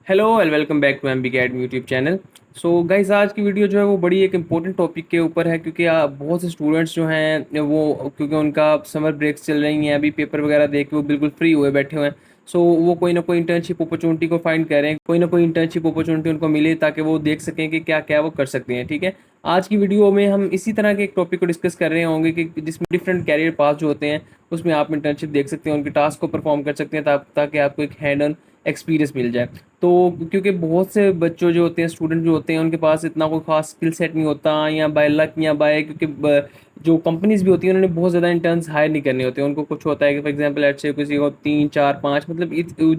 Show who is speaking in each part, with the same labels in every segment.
Speaker 1: Hello and welcome back to M B CAD YouTube channel. So guys, आज की video जो है वो बड़ी एक इम्पोर्टेंट टॉपिक के ऊपर है, क्योंकि बहुत से स्टूडेंट्स जो हैं वो, क्योंकि उनका समर ब्रेक्स चल रही हैं, अभी पेपर वगैरह दे के वो बिल्कुल फ्री हुए बैठे हुए हैं। सो वो कोई ना कोई इंटर्नशिप अपॉर्चुनिटी को फाइंड करें, कोई ना कोई इंटर्नशिप अपॉर्चुनिटी उनको मिले ताकि वो देख सकें कि क्या क्या वो कर सकते हैं। ठीक है, आज की वीडियो में हम इसी तरह के एक टॉपिक को डिस्कस कर रहे होंगे कि जिसमें डिफरेंट कैरियर पाथ जो होते हैं उसमें आप इंटर्नशिप देख सकते हैं, उनके टास्क को परफॉर्म कर सकते हैं ताकि आपको एक हैंड ऑन एक्सपीरियंस मिल जाए। तो क्योंकि बहुत से बच्चों जो होते हैं, स्टूडेंट जो होते हैं, उनके पास इतना कोई खास स्किल सेट नहीं होता, या बाय लक या बाय, क्योंकि जो कंपनीज भी होती हैं उन्होंने बहुत ज़्यादा इंटर्न्स हायर नहीं करने होते हैं। उनको कुछ होता है कि फॉर एग्जांपल लेट्स से किसी को 3 4 5 मतलब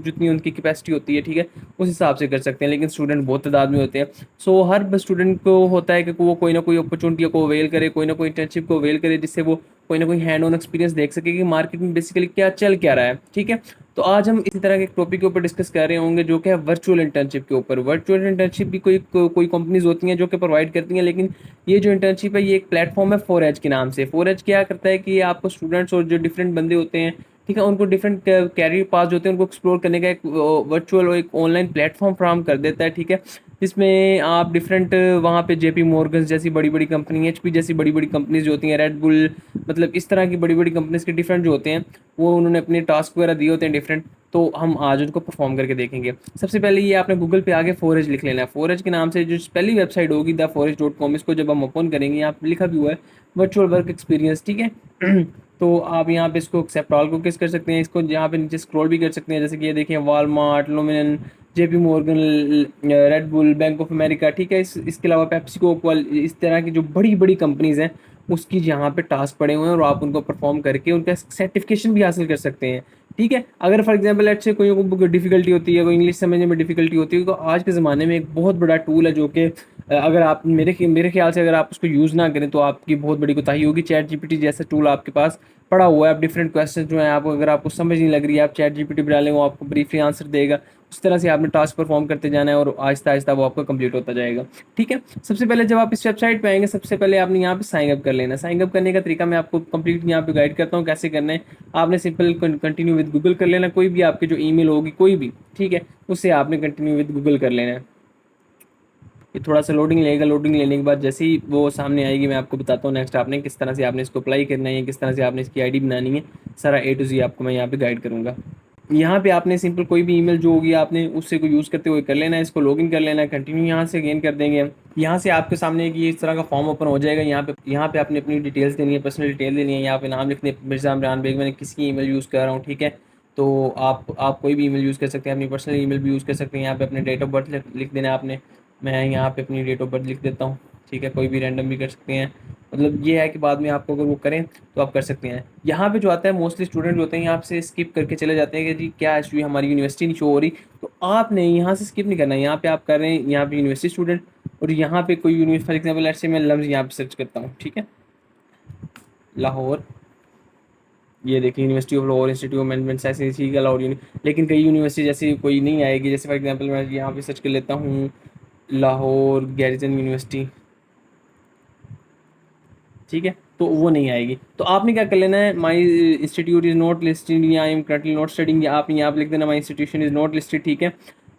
Speaker 1: जितनी उनकी कैपेसिटी होती है, ठीक है, उस हिसाब से कर सकते हैं। लेकिन स्टूडेंट बहुत तादाद में होते हैं। सो हर स्टूडेंट को होता है कि वो कोई ना कोई अपॉर्चुनिटी को अवेल करे, कोई ना कोई इंटर्नशिप को अवेल करे, जिससे वो कोई ना कोई हैंड ऑन एक्सपीरियंस देख सके कि मार्केट में बेसिकली क्या चल क्या रहा है। ठीक है, तो आज हम इसी तरह के एक टॉपिक के ऊपर डिस्कस कर रहे होंगे जो कि है वर्चुअल इंटर्नशिप के ऊपर। वर्चुअल इंटर्नशिप भी कोई कंपनीज होती हैं जो कि प्रोवाइड करती हैं, लेकिन ये जो इंटर्नशिप है ये एक प्लेटफॉर्म है फोर एज के नाम से। फोर एज क्या करता है कि ये आपको स्टूडेंट्स और जो डिफरेंट बंदे होते हैं, ठीक है, उनको डिफरेंट कैरियर पास जो होते हैं उनको एक्सप्लोर करने का एक वर्चुअल और एक ऑनलाइन प्लेटफॉर्म फ्राहम कर देता है। ठीक है, जिसमें आप डिफरेंट वहाँ पे जेपी मॉर्गन्स जैसी बड़ी बड़ी कंपनी, एचपी जैसी बड़ी बड़ी कंपनीज जो होती हैं, रेड बुल, मतलब इस तरह की बड़ी बड़ी कंपनीज के डिफरेंट जो होते हैं वो उन्होंने अपने टास्क वगैरह दिए होते हैं डिफरेंट। तो हम आज उनको परफॉर्म करके देखेंगे। सबसे पहले ये आपने गूगल पे आगे फोर एज लिख लेना है। फोर एज के नाम से जो पहली वेबसाइट होगी theforage.com, इसको जब हम ओपन करेंगे यहाँ पे लिखा भी हुआ है वर्चुअल वर्क एक्सपीरियंस। ठीक है तो आप यहाँ पे इसको एक्सेप्ट ऑल को किस कर सकते हैं, इसको यहाँ पे नीचे स्क्रॉल भी कर सकते हैं, जैसे कि ये देखें वालमार्ट, लुमिनन, JP Morgan, Red Bull, Bank of America. ठीक है, इसके अलावा पेप्सिको, इस तरह की जो बड़ी बड़ी कंपनीज हैं उसकी यहाँ पे टास्क पड़े हुए हैं, और आप उनको परफॉर्म करके उनका सर्टिफिकेशन भी हासिल कर सकते हैं। ठीक है, अगर फॉर एग्जांपल लेट्स से कोई को डिफिकल्टी होती है, कोई इंग्लिश समझने में डिफिकल्टी होती है, तो आज के ज़माने में एक बहुत बड़ा टूल है जो कि अगर आप मेरे ख्याल से अगर आप उसको यूज़ ना करें तो आपकी बहुत बड़ी कोताही होगी। चैट जीपीटी जैसा टूल आपके पास पड़ा हुआ है। आप डिफरेंट क्वेश्चन जो है, आप अगर आपको समझ नहीं लग रही है, आप चैट जीपीटी पर डालें, वो आपको ब्रीफली आंसर देगा। उस तरह से आपने टास्क परफॉर्म करते जाना है और आहिस्ता आहिस्ता वो आपका कंप्लीट होता जाएगा। ठीक है, सबसे पहले जब आप इस वेबसाइट पे आएंगे, सबसे पहले आपने यहाँ पे साइन अप कर लेना। साइन अप करने का तरीका मैं आपको कंप्लीट यहाँ पे गाइड करता हूँ कैसे करना है। आपने सिंपल कंटिन्यू विद गूगल कर लेना, कोई भी आपकी जो ईमेल होगी कोई भी, ठीक है, उससे आपने कंटिन्यू विद गूगल कर लेना है। ये थोड़ा सा लोडिंग लेगा, लोडिंग लेने के बाद जैसे ही वो सामने आएगी मैं आपको बताता हूँ नेक्स्ट आपने किस तरह से आपने इसको अप्लाई करना है, किस तरह से आपने इसकी आईडी बनानी है, सारा ए टू जी आपको मैं यहाँ पे गाइड करूँगा। यहाँ पे आपने सिंपल कोई भी ईमेल जो होगी आपने उससे को यूज़ करते हुए कर लेना है, इसको लॉगिन कर लेना है, कंटिन्यू यहाँ से अगेन कर देंगे हम। यहाँ से आपके सामने एक ये इस तरह का फॉर्म ओपन हो जाएगा। यहाँ पे आपने अपनी डिटेल्स देनी है, पर्सनल डिटेल देनी है। यहाँ पे नाम लिखने मिर्ज़ा इमरान बेग, मैंने किसकी ईमेल यूज़ कर रहा हूँ। ठीक है, तो आप कोई भी ईमेल यूज़ कर सकते हैं, अपनी पर्सनल ईमेल भी यूज़ कर सकते हैं। यहाँ पे अपने डेट ऑफ बर्थ लिख देना है आपने। मैं यहाँ पे अपनी डेट ऑफ बर्थ लिख देता हूँ। ठीक है, कोई भी रैंडम भी कर सकते हैं, मतलब ये है कि बाद में आपको अगर वो करें तो आप कर सकते हैं। यहाँ पे जो आता है मोस्टली स्टूडेंट जो होते हैं यहाँ से स्किप करके चले जाते हैं कि जी क्या इशू, हमारी यूनिवर्सिटी नहीं शो हो रही। तो आपने यहाँ से स्किप नहीं करना है, यहाँ पे आप कर रहे हैं यहाँ पे यूनिवर्सिटी स्टूडेंट, और यहाँ पे कोई यूनिवर्सिटी फॉर एग्जाम्पल ऐसे मैं लम्स यहाँ पे सर्च करता हूँ। ठीक है, लाहौर, ये देखिए university of Lahore, institute of management ऐसे इसी का लाहौर लेकिन कई यूनिवर्सिटी जैसी कोई नहीं आएगी। जैसे फॉर एग्जाम्पल मैं यहाँ पे सर्च कर लेता हूँ लाहौर गैरिजन यूनिवर्सिटी। ठीक है, तो वो नहीं आएगी। तो आपने क्या कर लेना है, माई इंस्टीट्यूट इज़ नॉट लिस्टेड या I am currently not studying, या आप यहाँ पे लिख देना माई इंस्टीट्यूशन इज़ नॉट लिस्टेड। ठीक है,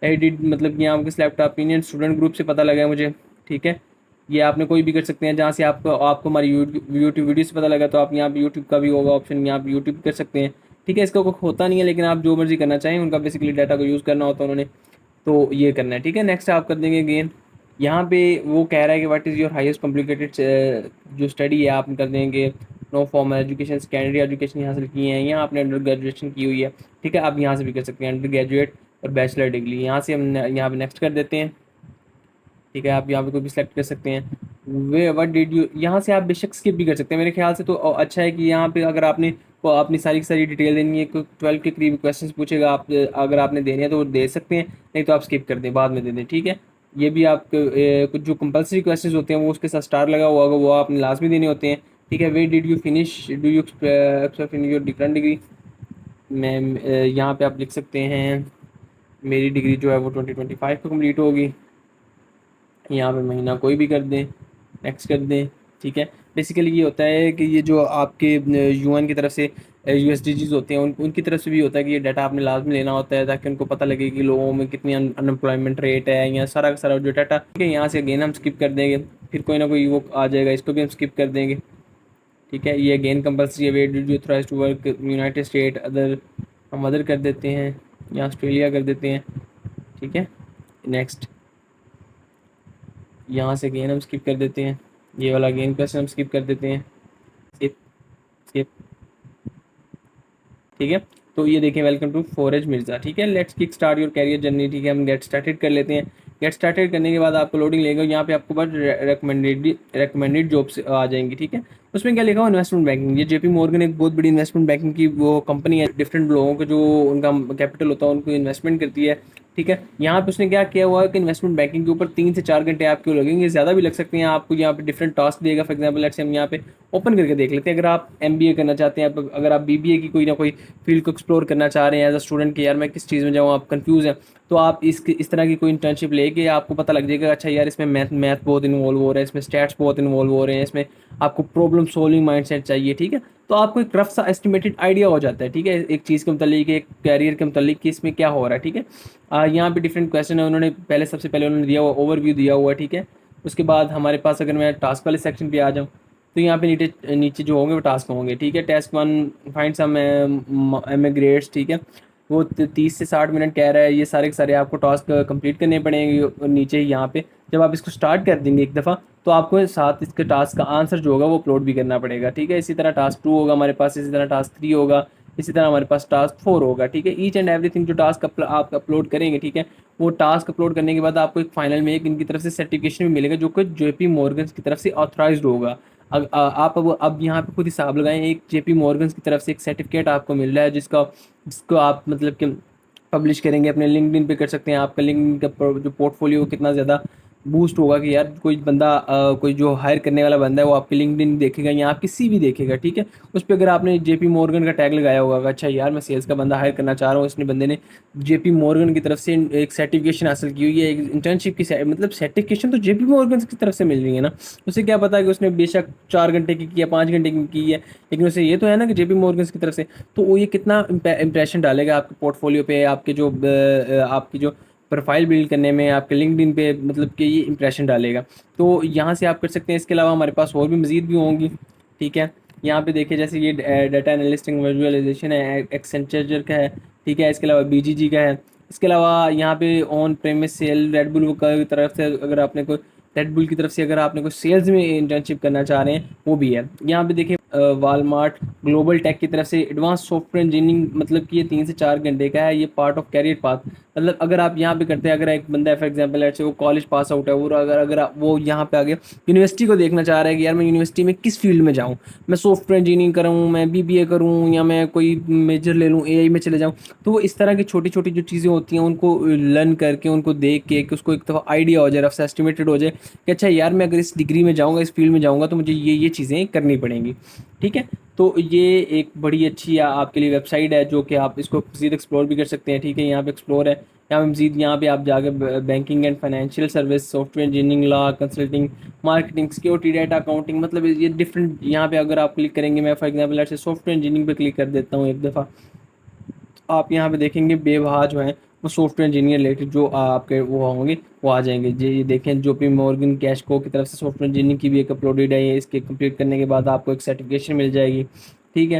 Speaker 1: एडिट मतलब कि आपके सिलेक्ट ओपिनियन स्टूडेंट ग्रुप से पता लगा है मुझे। ठीक है, ये आपने कोई भी कर सकते हैं जहाँ से आपको आपको हमारी यूट्यूब वीडियो से पता लगा, तो आप यहाँ पे यूट्यूब का भी होगा ऑप्शन, यहाँ पे यूट्यूब कर सकते हैं। ठीक है, इसका कोई होता नहीं है, लेकिन आप जो मर्जी करना चाहें, उनका बेसिकली डाटा को यूज़ करना होता है उन्होंने, तो ये करना है। ठीक है, नेक्स्ट आप कर देंगे अगेन। यहाँ पे वो कह रहा है कि what is your highest complicated जो स्टडी है आप कर देंगे। No formal education, secondary education हासिल की है, यहाँ आपने अंडर ग्रेजुएशन की हुई है। ठीक है, आप यहाँ से भी कर सकते हैं अंडर ग्रेजुएट और बैचलर डिग्री। यहाँ से हम यहाँ पे नेक्स्ट कर देते हैं। ठीक है, आप यहाँ पे कोई भी सिलेक्ट कर सकते हैं। वे व्हाट डिड यू, यहाँ से आप बेशक स्किप भी कर सकते हैं। मेरे ख्याल से तो अच्छा है कि यहाँ पे अगर आपने को अपनी सारी की सारी डिटेल देनी है, कोई 12 के करीब क्वेश्चन पूछेगा, आप अगर आपने देने हैं तो वो दे सकते हैं, नहीं तो आप स्किप कर दें, बाद में दे दें। ठीक है, ये भी आप कुछ जो कंपलसरी क्वेश्चन होते हैं वो उसके साथ स्टार लगा हुआ होगा, वो आपने लाजमी देने होते हैं। ठीक है, where did you finish, do you accept in your different degree. मैं यहाँ पे आप लिख सकते हैं मेरी डिग्री जो है वो 2025 को कम्प्लीट होगी। यहाँ पे महीना कोई भी कर दें, नेक्स्ट कर दें। ठीक है, बेसिकली ये होता है कि ये जो आपके यूएन की तरफ से USDGs ہوتے ہیں ان کی طرف سے بھی ہوتا ہے کہ یہ ڈاٹا آپ نے لازمی لینا ہوتا ہے تاکہ ان کو پتہ لگے کہ لوگوں میں کتنی انمپلائمنٹ ریٹ ہے یا سارا کا سارا جو ڈاٹا. ٹھیک ہے یہاں سے اگین ہم اسکپ کر دیں گے, پھر کوئی نہ کوئی وہ آ جائے گا, اس کو بھی ہم اسکپ کر دیں گے. ٹھیک ہے, یہ اگین کمپلسری ہے ویٹ جو تھرائز ٹو ورک یونائٹیڈ اسٹیٹ ادر, ہم ادر کر دیتے ہیں یا آسٹریلیا کر دیتے ہیں. ٹھیک ہے, نیکسٹ یہاں سے اگین ہم اسکپ کر دیتے ہیں, یہ والا اگین کویسچن ہم اسکپ کر دیتے ہیں. ٹھیک ہے, تو یہ دیکھیں ویلکم ٹو فورج مرزا. ٹھیک ہے, let's kick start your career journey. ٹھیک ہے, ہم گیٹ اسٹارٹیڈ کر لیتے ہیں. گیٹ اسٹارٹیڈ کرنے کے بعد آپ کو لوڈنگ لے گا, یہاں پہ آپ کو بس ریکمینڈیڈ جابس آ جائیں گی. ٹھیک ہے, اس میں کیا لکھا ہو انویسٹمنٹ بینکنگ. یہ JP مورگن ایک بہت بڑی انویسٹمنٹ بینکنگ کی وہ کمپنی ہے, ڈفرنٹ لوگوں کو جو ان کا کیپٹل ہوتا ہے ان کو انویسٹمنٹ کرتی ہے. ٹھیک ہے, یہاں پہ اس نے کیا ہوا ہے کہ انویسٹمنٹ بینکنگ کے اوپر 3 سے 4 گھنٹے آپ کو لگیں گے, زیادہ بھی لگ سکتے ہیں. آپ کو یہاں پہ ڈفرنٹ ٹاسک دے گا. فار ایگزامپل ہم یہاں پہ اوپن کر کے دیکھ لیتے ہیں. اگر آپ MBA کرنا چاہتے ہیں, اگر آپ BBA کی کوئی نہ کوئی فیلڈ کو ایکسپلور کرنا چاہ رہے ہیں ایز اے اسٹوڈنٹ کہ یار میں کس چیز میں جاؤں, آپ کنفیوز ہیں, تو آپ اس طرح کی کوئی انٹرنشپ لے کے آپ کو پتہ لگ جائے گا اچھا یار اس میں میتھ بہت انوالو ہو رہا ہے, اس میں اسٹیٹس بہت انوالو ہو رہے ہیں, اس میں آپ کو پرابلم سولونگ مائنڈ سیٹ چاہیے. ٹھیک ہے, تو آپ کو ایک رف سا ایسٹیمیٹڈ آئیڈیا ہو جاتا ہے. ٹھیک ہے, ایک چیز کے متعلق, ایک کیریئر کے متعلق کہ اس میں کیا ہو رہا ہے. ٹھیک ہے, یہاں پہ ڈفرنٹ کویشچن ہے, انہوں نے سب سے پہلے انہوں نے دیا ہوا اوور ویو دیا ہوا ہے. ٹھیک ہے, اس کے بعد ہمارے پاس اگر میں ٹاسک والے سیکشن پہ آ جاؤں تو یہاں پہ نیچے جو ہوں گے وہ ٹاسک ہوں گے. ٹھیک ہے, ٹاسک 1 فائنڈ سم ایمگریٹس. ٹھیک ہے, وہ 30 سے 60 منٹ کہہ رہا ہے. یہ سارے کے سارے آپ کو ٹاسک کمپلیٹ کرنے پڑیں گے. نیچے یہاں پہ جب آپ اس کو اسٹارٹ کر دیں گے ایک دفعہ تو آپ کو ساتھ اس کے ٹاسک کا آنسر جو ہوگا وہ اپلوڈ بھی کرنا پڑے گا. ٹھیک ہے, اسی طرح ٹاسک 2 ہوگا ہمارے پاس, اسی طرح ٹاسک 3 ہوگا, اسی طرح ہمارے پاس ٹاسک 4 ہوگا. ٹھیک ہے, ایچ اینڈ ایوری تھنگ جو ٹاسک آپ اپلوڈ کریں گے. ٹھیک ہے, وہ ٹاسک اپلوڈ کرنے کے بعد آپ کو ایک فائنل میں ایک ان کی طرف سے سرٹیفکیشن بھی ملے گا جو کہ JP مورگنس کی طرف سے آتھرائزڈ ہوگا. آپ اب یہاں پہ خود حساب لگائیں, ایک JP مورگنس کی طرف سے ایک سرٹیفکیٹ آپ کو مل رہا ہے جس کو آپ مطلب کہ پبلش کریں گے, اپنے LinkedIn پہ کر سکتے ہیں. آپ کا LinkedIn کا جو پورٹ فولیو کتنا زیادہ بوسٹ ہوگا کہ یار کوئی بندہ کوئی جو ہائر کرنے والا بندہ ہے وہ آپ کے LinkedIn دیکھے گا یا آپ کی CV دیکھے گا. ٹھیک ہے, اس پہ اگر آپ نے JP مورگن کا ٹیگ لگایا ہوگا اچھا یار میں سیلس کا بندہ ہائر کرنا چاہ رہا ہوں, اس نے بندے نے JP مورگن کی طرف سے ایک سرٹیفکیشن حاصل کی ہوئی ہے, ایک انٹرنشپ کی مطلب سرٹیفکیشن تو JP مورگن کی طرف سے مل رہی ہے نا. اسے کیا پتا کہ اس نے بے شک 4 گھنٹے کی یا 5 گھنٹے کی ہے, لیکن اسے یہ تو ہے نا کہ JP مورگن کی طرف سے, تو وہ یہ کتنا امپریشن ڈالے گا آپ کے پورٹ فولیو پہ, آپ کی جو پروفائل بلڈ کرنے میں, آپ کے LinkedIn پہ مطلب کہ یہ امپریشن ڈالے گا. تو یہاں سے آپ کر سکتے ہیں. اس کے علاوہ ہمارے پاس اور بھی مزید بھی ہوں گی. ٹھیک ہے, یہاں پہ دیکھیں جیسے یہ ڈیٹا انالسٹنگ ویژوئلائزیشن ہے, ایکسینچر کا ہے. ٹھیک ہے, اس کے علاوہ BGG کا ہے. اس کے علاوہ یہاں پہ آن پریمس سیل ریڈ بل کی طرف سے اگر آپ نے کوئی ریڈ بل کی طرف سے اگر آپ نے کوئی سیلز میں انٹرنشپ کرنا چاہ رہے ہیں وہ بھی ہے. یہاں پہ دیکھیں والمارٹ گلوبل ٹیک کی طرف ایڈوانس سافٹ ویئر انجینئرنگ مطلب کہ یہ 3 سے 4 گھنٹے کا ہے. یہ پارٹ آف کیریئر پاتھ, مطلب اگر آپ یہاں پہ کرتے ہیں, اگر ایک بندہ ہے فار ایگزامپل ایسے وہ کالج پاس آؤٹ ہے اور اگر وہ یہاں پہ آگے یونیورسٹی کو دیکھنا چاہ رہا ہے کہ یار میں یونیورسٹی میں کس فیلڈ میں جاؤں, میں سافٹ ویئر انجینئرنگ کروں, میں BBA کروں, یا میں کوئی میجر لے لوں AI میں چلے جاؤں, تو وہ اس طرح کی چھوٹی چھوٹی جو چیزیں ہوتی ہیں ان کو لرن کر کے, ان کو دیکھ کے کہ اس کو ایک دفعہ آئیڈیا ہو جائے, رف سے ایسٹیمیٹڈ ہو جائے کہ اچھا یار میں اگر اس ڈگری میں جاؤں گا, اس فیلڈ میں جاؤں گا تو مجھے یہ چیزیں کرنی پڑیں گی. ٹھیک ہے, تو یہ ایک بڑی اچھی آپ کے لیے ویب سائٹ ہے جو کہ آپ اس کو مزید ایکسپلور بھی کر سکتے ہیں. ٹھیک ہے, یہاں پہ ایکسپلور ہے, یہاں پہ مزید یہاں پہ آپ جا کے banking and financial service, soft ware engineering, law, consulting, marketing, security, data accounting, مطلب یہ ڈفرنٹ یہاں پہ اگر آپ کلک کریں گے, میں فار ایگزامپل ایسے سافٹ ویئر انجینئرنگ پہ کلک کر دیتا ہوں ایک دفعہ, آپ یہاں پہ دیکھیں گے بے بہا جو ہیں وہ سافٹ ویئر انجینئر ریلیٹڈ جو آپ کے وہ ہوں گے وہ آ جائیں گے. یہ دیکھیں JP مورگن کیش کو کی طرف سے سافٹ ویئر انجینئرنگ کی بھی ایک اپلوڈیڈ ہے. اس کے کمپلیٹ کرنے کے بعد آپ کو ایک سرٹیفکیشن مل جائے گی. ٹھیک ہے,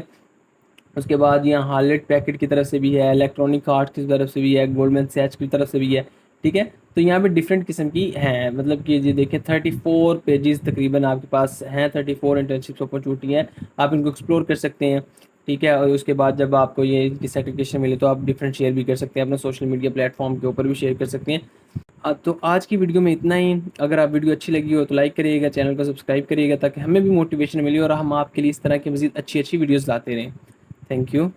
Speaker 1: اس کے بعد یہاں ہارلیٹ پیکٹ کی طرف سے بھی ہے, الیکٹرانک آرٹس کی طرف سے بھی ہے, گولڈمین سیچ کی طرف سے بھی ہے. ٹھیک ہے, تو یہاں پہ ڈفرینٹ قسم کی ہیں, مطلب کہ یہ دیکھیں 34 پیجز تقریباً آپ کے پاس ہیں, 34 انٹرنشپ اپرچونیٹی ہیں, آپ ان کو ایکسپلور کر سکتے ہیں. ٹھیک ہے, اور اس کے بعد جب آپ کو یہ کی سرٹیفکیشن ملے تو آپ ڈفرینٹ شیئر بھی کر سکتے ہیں, اپنے سوشل میڈیا پلیٹ فارم کے اوپر بھی شیئر کر سکتے ہیں. تو آج کی ویڈیو میں اتنا ہی. اگر آپ ویڈیو اچھی لگی ہو تو لائک کریے گا, چینل کو سبسکرائب کریے گا تاکہ ہمیں بھی موٹیویشن ملے اور ہم آپ کے لیے اس طرح کی مزید اچھی ویڈیوز لاتے رہیں. Thank you.